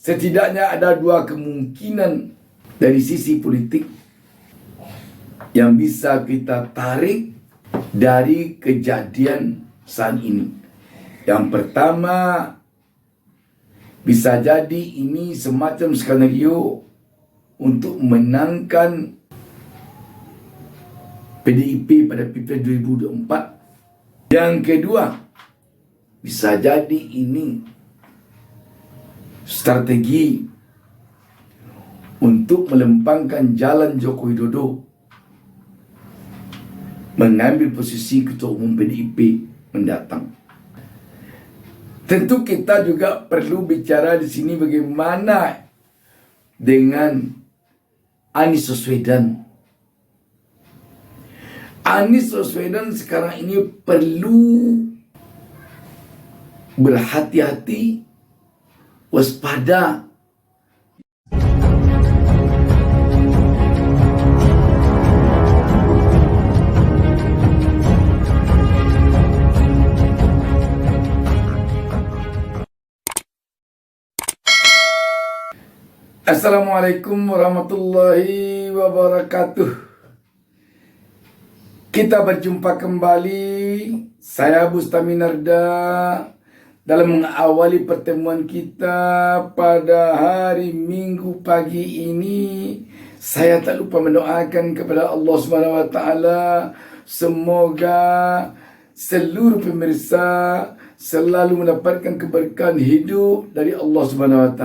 setidaknya ada dua kemungkinan dari sisi politik yang bisa kita tarik dari kejadian saat ini. Yang pertama, bisa jadi ini semacam skenario untuk menangkan PDIP pada Pilpres 2024. Yang kedua, bisa jadi ini strategi untuk melempangkan jalan Joko Widodo mengambil posisi Ketua Umum PDIP mendatang. Tentu kita juga perlu bicara di sini bagaimana dengan Anies Baswedan. Anies Baswedan sekarang ini perlu berhati-hati, waspada. Assalamualaikum warahmatullahi wabarakatuh. Kita berjumpa kembali, saya Bustami Narda, dalam mengawali pertemuan kita pada hari Minggu pagi ini. Saya tak lupa mendoakan kepada Allah SWT, semoga seluruh pemirsa selalu mendapatkan keberkahan hidup dari Allah SWT.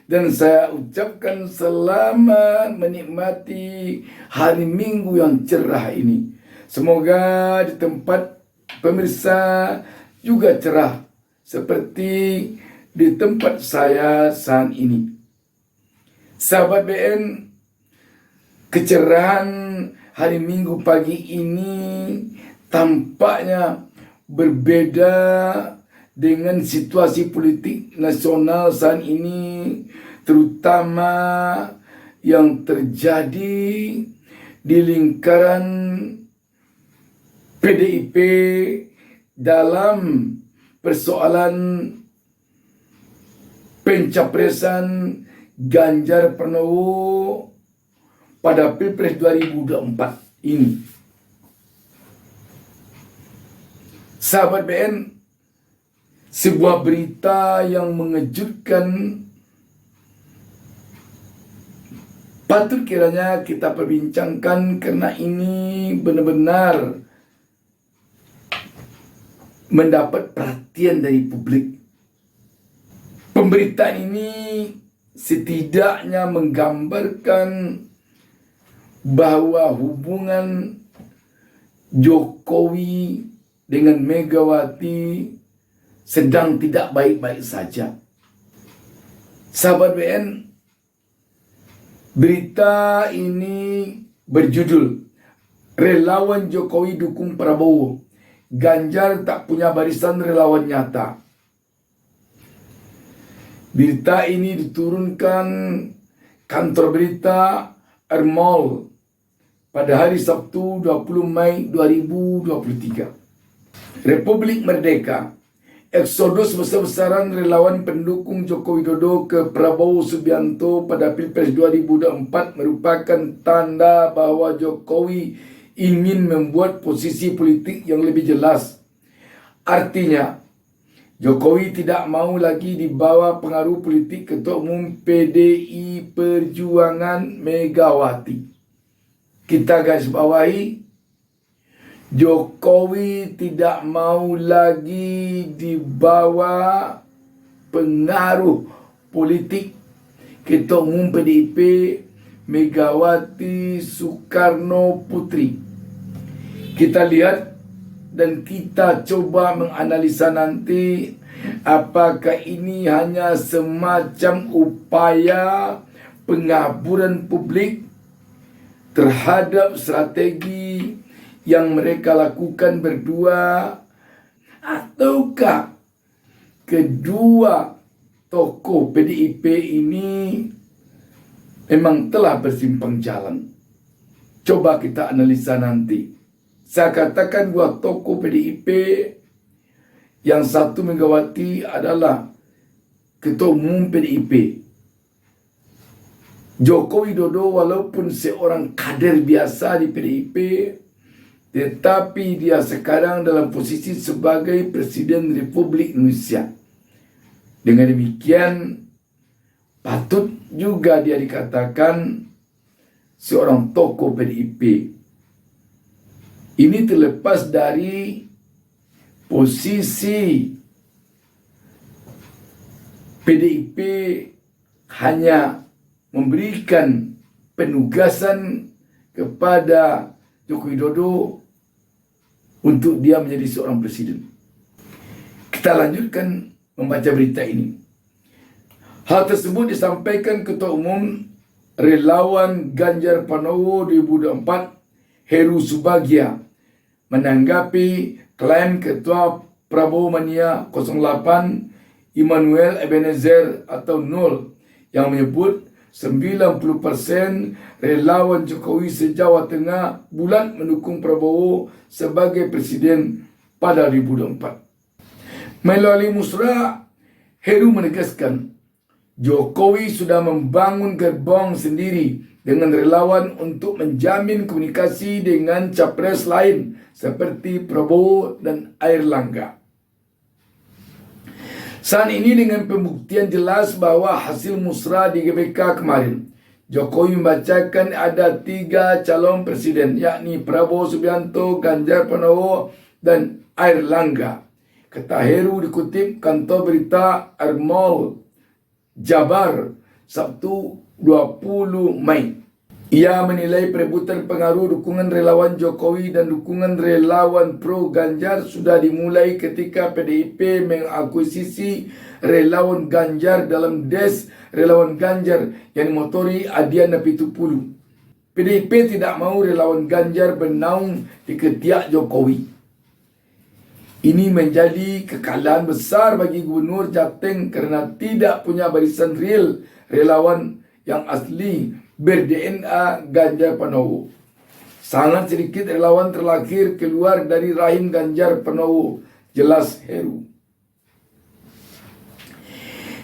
Dan saya ucapkan selamat menikmati hari Minggu yang cerah ini. Semoga di tempat pemirsa juga cerah seperti di tempat saya saat ini. Sahabat BN, kecerahan hari Minggu pagi ini tampaknya berbeda dengan situasi politik nasional saat ini, terutama yang terjadi di lingkaran PDIP dalam persoalan pencapresan Ganjar Pranowo pada Pilpres 2024 ini. Sahabat BN, sebuah berita yang mengejutkan patut kiranya kita perbincangkan karena ini benar-benar mendapat perhatian dari publik. Pemberitaan ini setidaknya menggambarkan bahwa hubungan Jokowi dengan Megawati sedang tidak baik-baik saja. Sahabat BN, berita ini berjudul Relawan Jokowi Dukung Prabowo, Ganjar tak punya barisan relawan nyata. Berita ini diturunkan kantor berita Ermol pada hari Sabtu 20 Mei 2023. Republik Merdeka, eksodus besar-besaran relawan pendukung Joko Widodo ke Prabowo Subianto pada Pilpres 2024 merupakan tanda bahwa Jokowi ingin membuat posisi politik yang lebih jelas. Artinya, Jokowi tidak mau lagi di bawah pengaruh politik Ketua Umum PDI Perjuangan Megawati. Kita garis bawahi, Jokowi tidak mau lagi di bawah pengaruh politik Ketua Umum PDIP Megawati Soekarno Putri. Kita lihat dan kita coba menganalisa nanti apakah ini hanya semacam upaya pengaburan publik terhadap strategi yang mereka lakukan berdua, ataukah kedua tokoh PDIP ini memang telah bersimpang jalan. Coba kita analisa nanti. Saya katakan dua tokoh PDIP, yang satu Megawati adalah Ketua Umum PDIP. Joko Widodo walaupun seorang kader biasa di PDIP, tetapi dia sekarang dalam posisi sebagai Presiden Republik Indonesia. Dengan demikian, patut juga dia dikatakan seorang tokoh PDIP. Ini terlepas dari posisi PDIP hanya memberikan penugasan kepada Joko Widodo untuk dia menjadi seorang presiden. Kita lanjutkan membaca berita ini. Hal tersebut disampaikan Ketua Umum Relawan Ganjar Pranowo 2024 Heru Subagia menanggapi klaim Ketua Prabowo Mania 08 Immanuel Ebenezer atau Nol yang menyebut 90% relawan Jokowi se-Jawa Tengah bulat mendukung Prabowo sebagai presiden pada 2024. Melalui musra, Heru menegaskan Jokowi sudah membangun gerbong sendiri dengan relawan untuk menjamin komunikasi dengan capres lain seperti Prabowo dan Airlangga. Saat ini dengan pembuktian jelas bahwa hasil musra di GBK kemarin, Jokowi membacakan ada 3 calon presiden, yakni Prabowo Subianto, Ganjar Pranowo, dan Airlangga. Kata Heru dikutip kantor berita Armol Jabar, Sabtu 20 Mei. Ia menilai perebutan pengaruh dukungan relawan Jokowi dan dukungan relawan pro Ganjar sudah dimulai ketika PDIP mengakuisisi relawan Ganjar dalam des relawan Ganjar yang dimotori Adian Apitupulu. PDIP tidak mau relawan Ganjar bernaung di ketiak Jokowi. Ini menjadi kekalahan besar bagi Gubernur Jateng kerana tidak punya barisan real relawan yang asli ber-DNA Ganjar Pranowo. Sangat sedikit relawan terlahir keluar dari rahim Ganjar Pranowo, jelas Heru.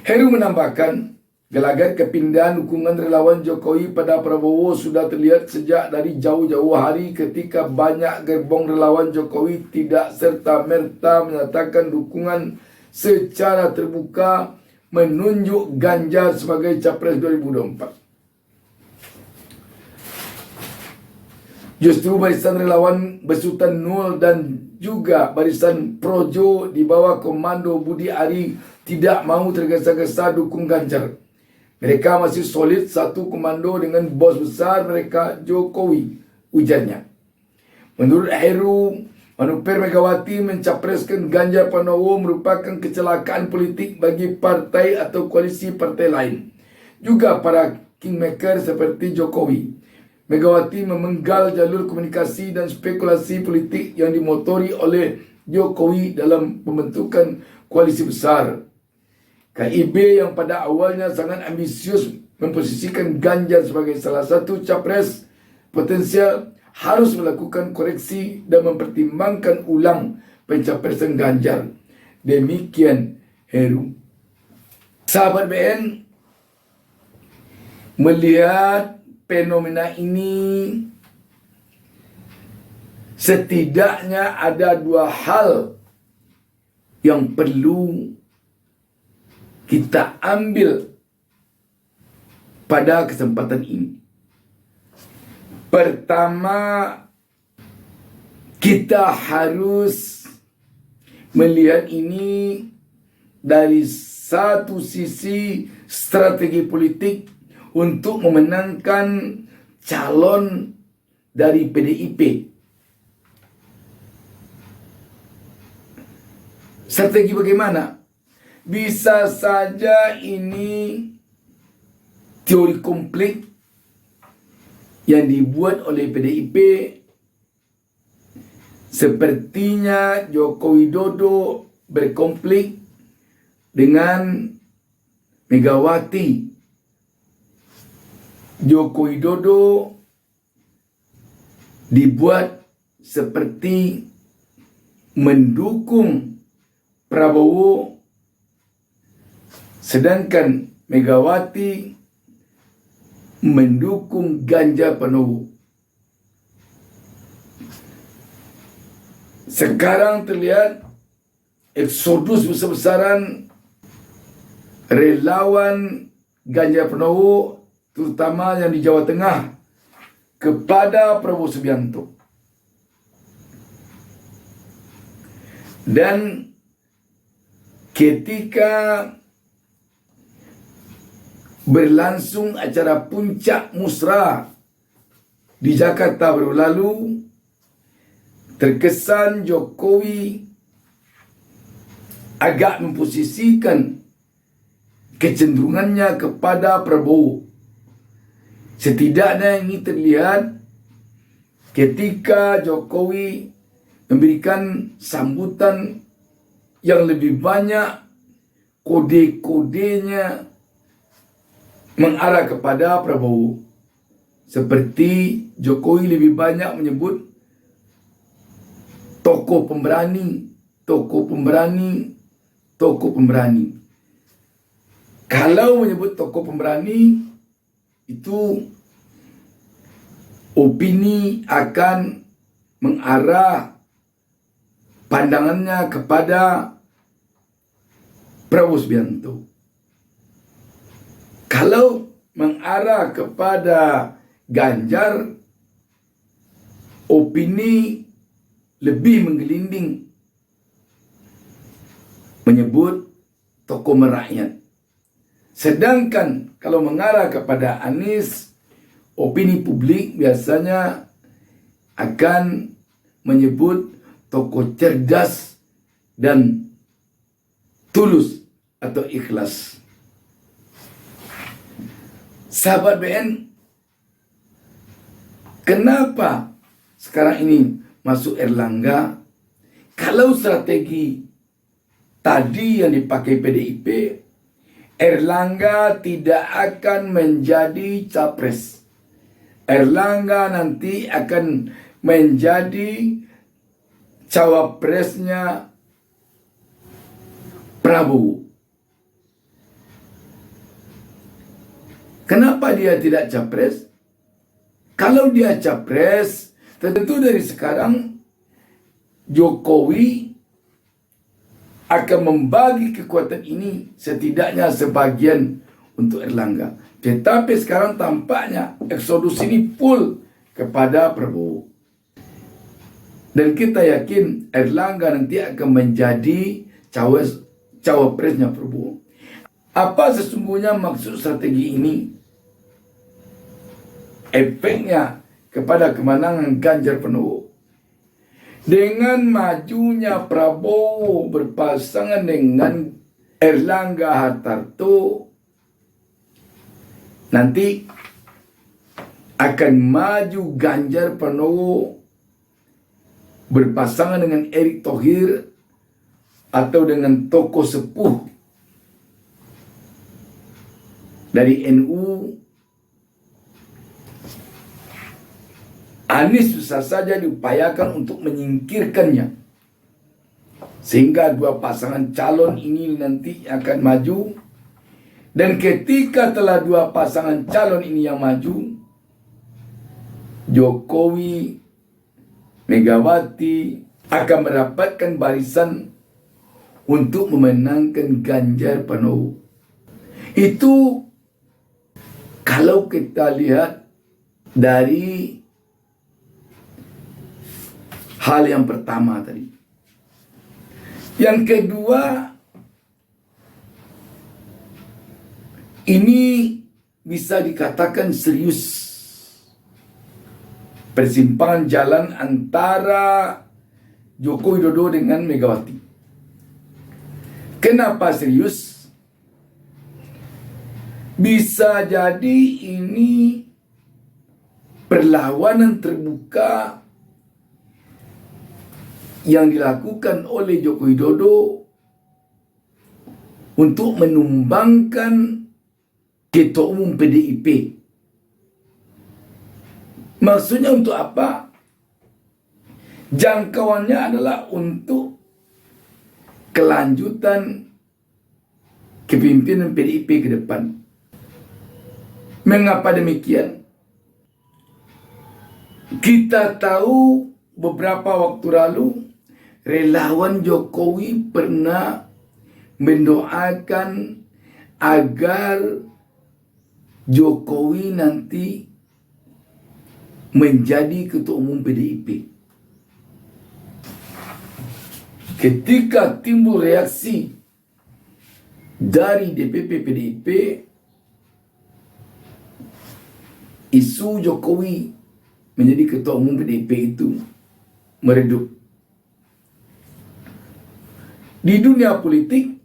Heru menambahkan, gelagat kepindahan dukungan relawan Jokowi pada Prabowo sudah terlihat sejak dari jauh-jauh hari ketika banyak gerbong relawan Jokowi tidak serta-merta menyatakan dukungan secara terbuka menunjuk Ganjar sebagai capres 2024. Justru barisan relawan besutan Nul dan juga barisan Projo di bawah komando Budi Ari tidak mahu tergesa-gesa dukung Ganjar. Mereka masih solid satu komando dengan bos besar mereka Jokowi, ujarnya. Menurut Heru, manuver Megawati mencapreskan Ganjar Pranowo merupakan kecelakaan politik bagi partai atau koalisi partai lain. Juga para kingmaker seperti Jokowi. Megawati memenggal jalur komunikasi dan spekulasi politik yang dimotori oleh Jokowi dalam pembentukan koalisi besar. KIB yang pada awalnya sangat ambisius memposisikan Ganjar sebagai salah satu capres potensial harus melakukan koreksi dan mempertimbangkan ulang pencapresan Ganjar. Demikian Heru. Sahabat BN, melihat fenomena ini, setidaknya ada 2 hal yang perlu kita ambil pada kesempatan ini. Pertama, kita harus melihat ini dari satu sisi strategi politik untuk memenangkan calon dari PDIP. Strategi bagaimana? Bisa saja ini teori konflik yang dibuat oleh PDIP. Sepertinya Joko Widodo berkonflik dengan Megawati. Joko Widodo dibuat seperti mendukung Prabowo Sedangkan Megawati mendukung Ganjar Pranowo. Sekarang terlihat eksodus besar-besaran relawan Ganjar Pranowo, terutama yang di Jawa Tengah, kepada Prabowo Subianto. Dan ketika berlangsung acara puncak musra di Jakarta baru lalu, terkesan Jokowi agak memposisikan kecenderungannya kepada Prabowo. Setidaknya ini terlihat ketika Jokowi memberikan sambutan yang lebih banyak, kode-kodenya mengarah kepada Prabowo. Seperti Jokowi lebih banyak menyebut tokoh pemberani, tokoh pemberani, tokoh pemberani. Kalau menyebut tokoh pemberani, itu opini akan mengarah pandangannya kepada Prabowo Subianto. Kalau mengarah kepada Ganjar, opini lebih menggelinding menyebut tokoh merakyat. Sedangkan kalau mengarah kepada Anies, opini publik biasanya akan menyebut tokoh cerdas dan tulus atau ikhlas. Sahabat BN, kenapa sekarang ini masuk Erlangga? Kalau strategi tadi yang dipakai PDIP, Erlangga tidak akan menjadi capres. Erlangga nanti akan menjadi cawapresnya Prabowo. Kenapa dia tidak capres? Kalau dia capres, tentu dari sekarang Jokowi akan membagi kekuatan ini setidaknya sebagian untuk Erlangga. Tetapi sekarang tampaknya eksodus ini full kepada Prabowo. Dan kita yakin Erlangga nanti akan menjadi cawapresnya Prabowo. Apa sesungguhnya maksud strategi ini? Efeknya kepada kemenangan Ganjar Pranowo. Dengan majunya Prabowo berpasangan dengan Erlangga Hartarto, nanti akan maju Ganjar Pranowo berpasangan dengan Erick Thohir atau dengan tokoh sepuh dari NU. Anies bisa saja diupayakan untuk menyingkirkannya, sehingga dua pasangan calon ini nanti akan maju. Dan ketika telah dua pasangan calon ini yang maju, Jokowi, Megawati akan mendapatkan barisan untuk memenangkan Ganjar Pranowo. Itu kalau kita lihat dari hal yang pertama tadi. Yang kedua, ini bisa dikatakan serius. Persimpangan jalan antara Joko Widodo dengan Megawati. Kenapa serius? Bisa jadi ini perlawanan terbuka yang dilakukan oleh Joko Widodo untuk menumbangkan Ketua Umum PDIP. Maksudnya untuk apa? Jangkauannya adalah untuk kelanjutan kepimpinan PDIP ke depan. Mengapa demikian? Kita tahu beberapa waktu lalu relawan Jokowi pernah mendoakan agar Jokowi nanti menjadi ketua umum PDIP. Ketika timbul reaksi dari DPP PDIP, isu Jokowi menjadi ketua umum PDIP itu meredup. Di dunia politik,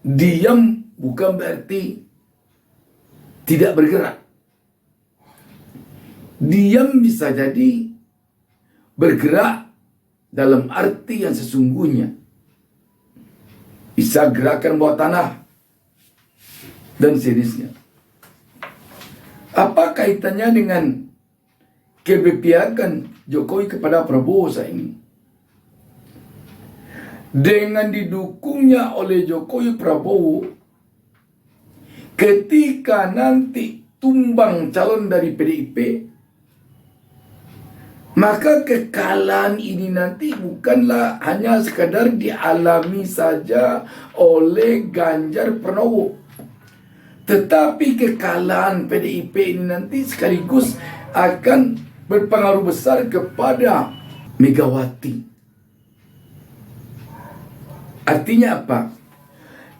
diam bukan berarti tidak bergerak. Diam bisa jadi bergerak dalam arti yang sesungguhnya. Bisa gerakan bawah tanah dan sejenisnya. Apa kaitannya dengan keberpihakan Jokowi kepada Prabowo saat ini? Dengan didukungnya oleh Jokowi Prabowo, ketika nanti tumbang calon dari PDIP, maka kekalahan ini nanti bukanlah hanya sekadar dialami saja oleh Ganjar Pranowo, tetapi kekalahan PDIP ini nanti sekaligus akan berpengaruh besar kepada Megawati. Artinya apa?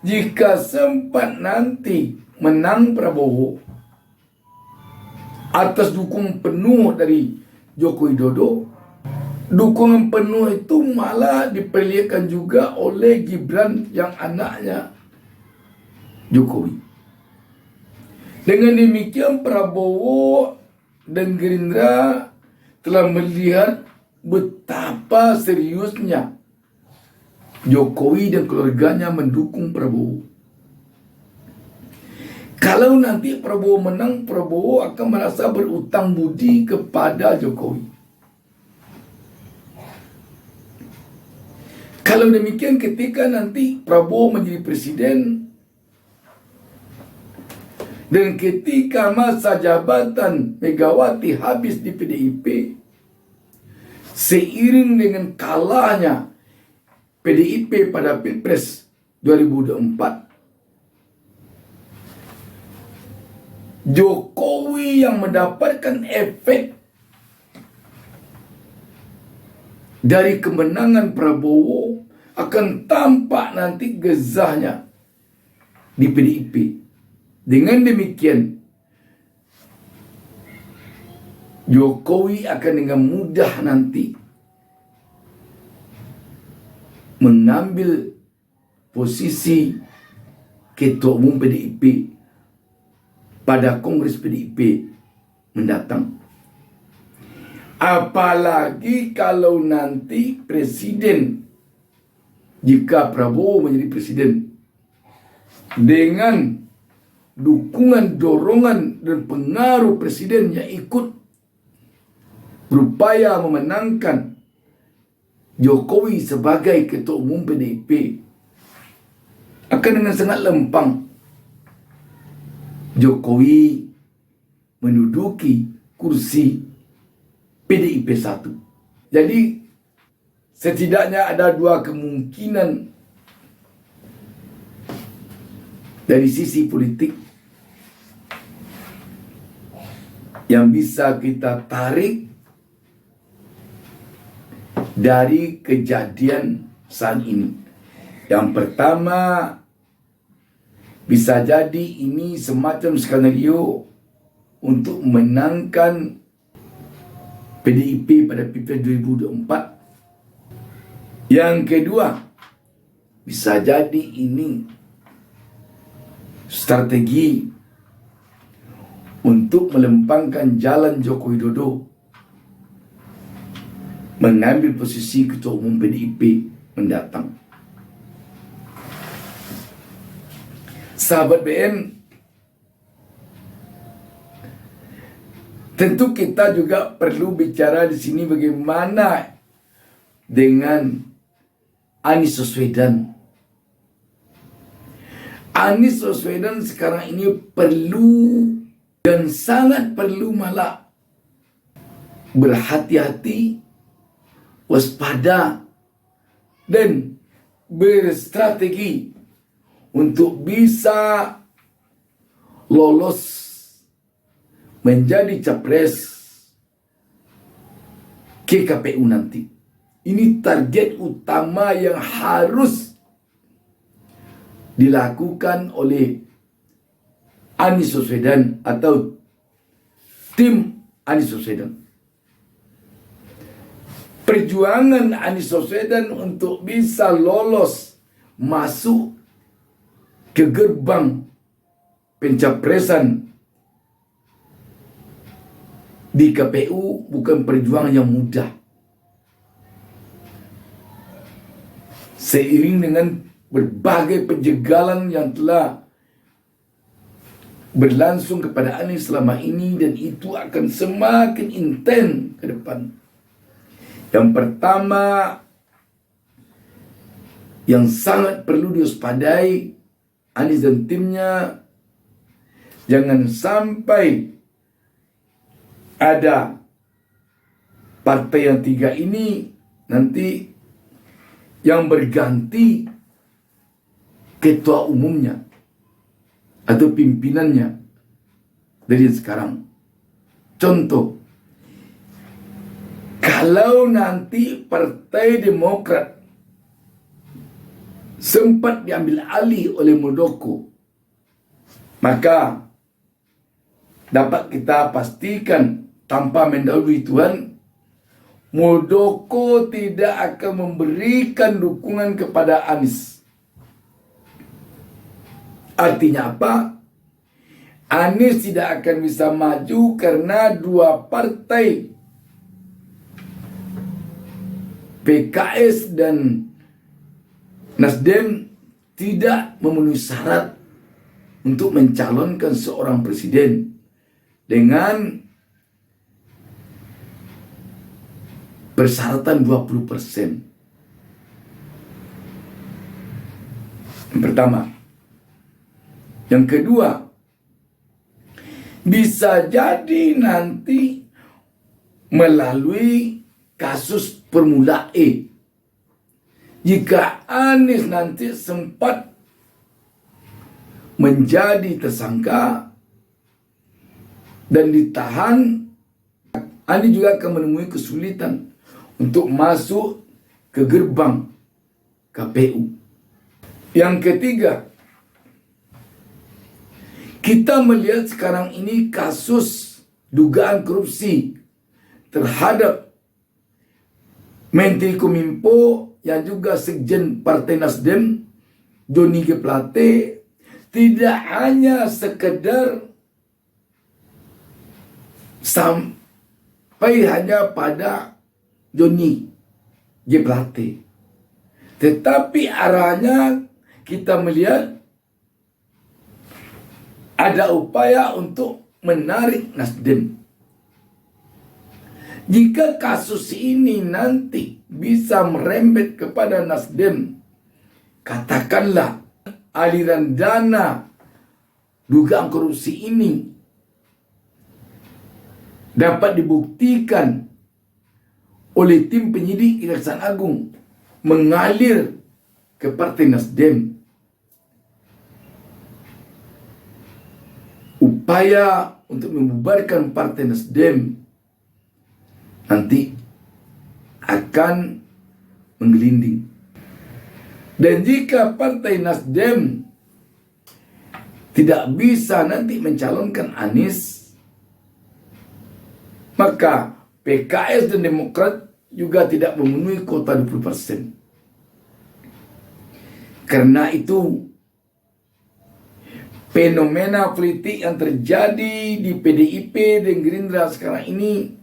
Jika sempat nanti menang Prabowo atas dukungan penuh dari Joko Widodo, dukungan penuh itu malah diperlihatkan juga oleh Gibran yang anaknya Jokowi. Dengan demikian Prabowo dan Gerindra telah melihat betapa seriusnya Jokowi dan keluarganya mendukung Prabowo. Kalau nanti Prabowo menang, Prabowo akan merasa berutang budi kepada Jokowi. Kalau demikian, ketika nanti Prabowo menjadi presiden dan ketika masa jabatan Megawati habis di PDIP, seiring dengan kalahnya PDIP pada Pilpres 2024, Jokowi yang mendapatkan efek dari kemenangan Prabowo akan tampak nanti gezahnya di PDIP. Dengan demikian, Jokowi akan dengan mudah nanti mengambil posisi ketua umum PDIP pada Kongres PDIP mendatang. Apalagi kalau nanti presiden, jika Prabowo menjadi presiden, dengan dukungan, dorongan, dan pengaruh presiden yang ikut berupaya memenangkan Jokowi sebagai ketua umum PDIP, akan dengan sangat lempang Jokowi menduduki kursi PDIP 1. Jadi setidaknya ada dua kemungkinan dari sisi politik yang bisa kita tarik dari kejadian saat ini. Yang pertama, bisa jadi ini semacam skenario untuk menangkan PDIP pada Pilpres 2024. Yang kedua, bisa jadi ini strategi untuk melempangkan jalan Joko Widodo mengambil posisi ketua umum PDIP mendatang. Sahabat BN, tentu kita juga perlu bicara di sini bagaimana dengan Anies Baswedan. Anies Baswedan sekarang ini perlu dan sangat perlu malah berhati-hati, waspada, dan berstrategi untuk bisa lolos menjadi capres ke KPU nanti. Ini target utama yang harus dilakukan oleh Anies Baswedan atau tim Anies Baswedan. Perjuangan Anies Baswedan untuk bisa lolos masuk ke gerbang pencapresan di KPU bukan perjuangan yang mudah. Seiring dengan berbagai penjagalan yang telah berlangsung kepada Anies selama ini, dan itu akan semakin intens ke depan. Yang pertama yang sangat perlu diwaspadai Anies dan timnya, jangan sampai ada partai yang tiga ini nanti yang berganti ketua umumnya atau pimpinannya dari sekarang. Contoh, kalau nanti Partai Demokrat sempat diambil alih oleh Muldoko, maka dapat kita pastikan tanpa mendahului Tuhan, Muldoko tidak akan memberikan dukungan kepada Anies. Artinya apa? Anies tidak akan bisa maju karena dua partai, PKS dan Nasdem, tidak memenuhi syarat untuk mencalonkan seorang presiden dengan persyaratan 20%. Yang pertama. Yang kedua, bisa jadi nanti melalui kasus Formula E. Jika Anies nanti sempat menjadi tersangka dan ditahan, Anies juga akan menemui kesulitan untuk masuk ke gerbang KPU. Yang ketiga, kita melihat sekarang ini kasus dugaan korupsi terhadap Menteri Kominfo yang juga Sekjen Partai Nasdem, Johnny G. Plate, tidak hanya sekedar sampai hanya pada Johnny G. Plate, tetapi arahnya kita melihat ada upaya untuk menarik Nasdem. Jika kasus ini nanti bisa merembet kepada Nasdem, katakanlah aliran dana dugaan korupsi ini dapat dibuktikan oleh tim penyidik Kejaksaan Agung mengalir ke Partai Nasdem, upaya untuk membubarkan Partai Nasdem nanti akan menggelinding. Dan jika Partai Nasdem tidak bisa nanti mencalonkan Anies, maka PKS dan Demokrat juga tidak memenuhi kuota 20%. Karena itu, fenomena politik yang terjadi di PDIP dan Gerindra sekarang ini,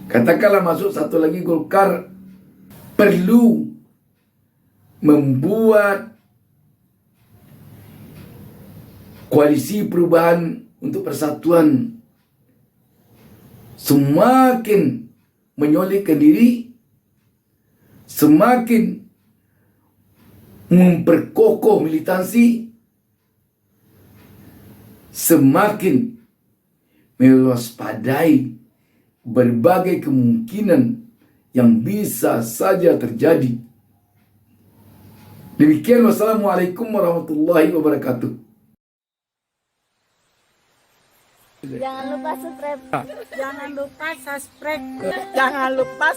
katakanlah masuk satu lagi Golkar, perlu membuat koalisi perubahan untuk persatuan semakin menyolidkan diri, semakin memperkokoh militansi, semakin mewaspadai berbagai kemungkinan yang bisa saja terjadi. Demikian, wassalamualaikum warahmatullahi wabarakatuh. Jangan lupa subscribe. Jangan lupa subscribe. Jangan lupa